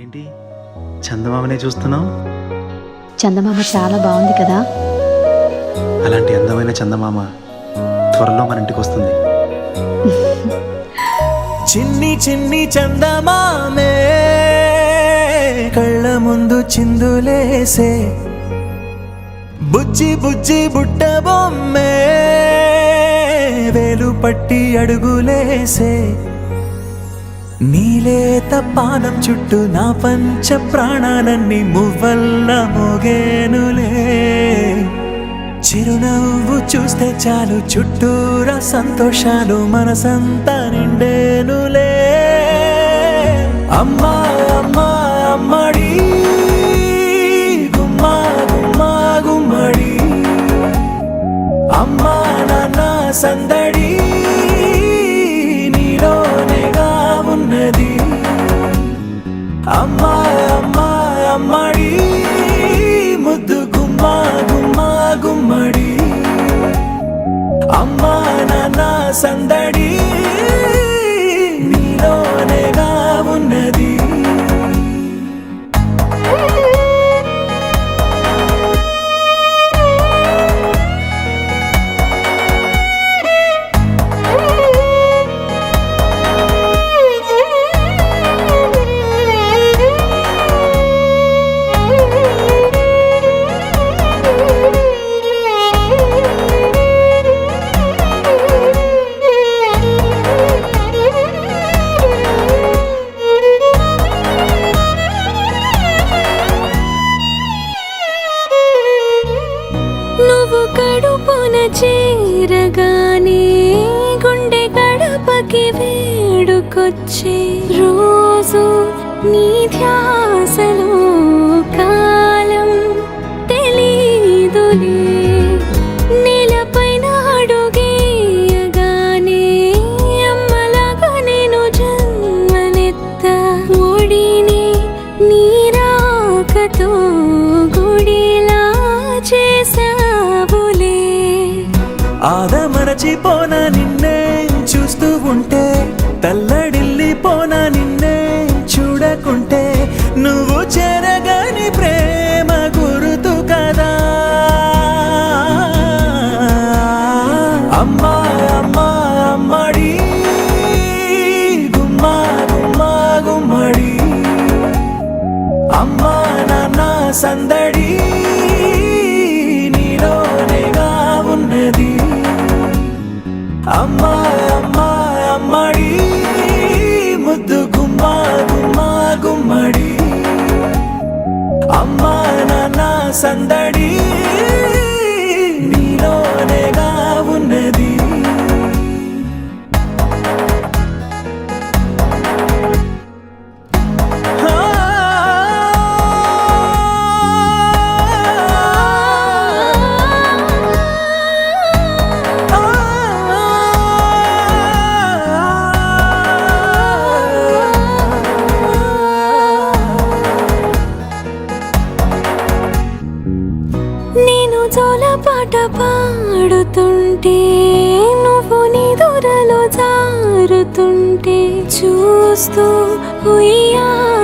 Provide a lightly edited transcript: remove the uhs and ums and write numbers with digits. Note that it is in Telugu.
ఏంటి చందమామనే చూస్తున్నావు? చందమామ చాలా బాగుంది కదా. అలాంటి అందమైన చందమామ త్వరలో మన ఇంటికి వస్తుంది. చిన్ని చిన్ని చందమామే కళ్ళ ముందు చిందులేసే, బుజ్జి బుజ్జి బుట్ట బొమ్మే వేలు పట్టి అడుగులేసే, నీలేత పానం చుట్టూ నా పంచ ప్రాణాలన్నీ మువ్వల్ల మోగేనులే. చిరునవ్వు చూస్తే చాలు చుట్టూరా సంతోషాలు మనసంతా నిండేనులే. అమ్మా అమ్మా అమ్మడి గుమ్మా గుమ్మా గుమ్మడి, అమ్మా నాన్న సందడి నీలోనేగా ఉన్నది. అమ్మా అమ్మా అమ్మడి ముద్దు గుమ్మా గుమ్మా గుమ్మడి, అమ్మా నాన్న సందడి నీలోనేగా ఉన్నది. నువ్వు కడుపున చేరగానే గుండె గడపకి వేడుకొచ్చే, రోజు నీ ధ్యాసలో కాలం తెలీదులే. నేలపైన అడుగేయగానే అమ్మలాగా నేను జన్మనెత్త, ఒడిని నీ రాకతో గుడిలా చేసావులే. ఆదమరచిపోనా నిన్నే చూస్తూ ఉంటే, తల్లడిల్లిపోనా నిన్నే చూడకుంటే, నువ్వు చెరగని ప్రేమ గురుతు కదా. అమ్మా అమ్మా అమ్మడి గుమ్మా గుమ్మా గుమ్మడి, అమ్మా నాన్న సందడి నీలోనేగా ఉన్నది. అమ్మా అమ్మా అమ్మడి ముద్దు గుమ్మా గుమ్మా గుమ్మడి, అమ్మా నాన్న సందడి నీలోనేగా ఉన్నది. నేను జోలపాట పాడుతుంటే, నువ్వు నిదురలో జారుతుంటే చూస్తూ ఉయ్యాలే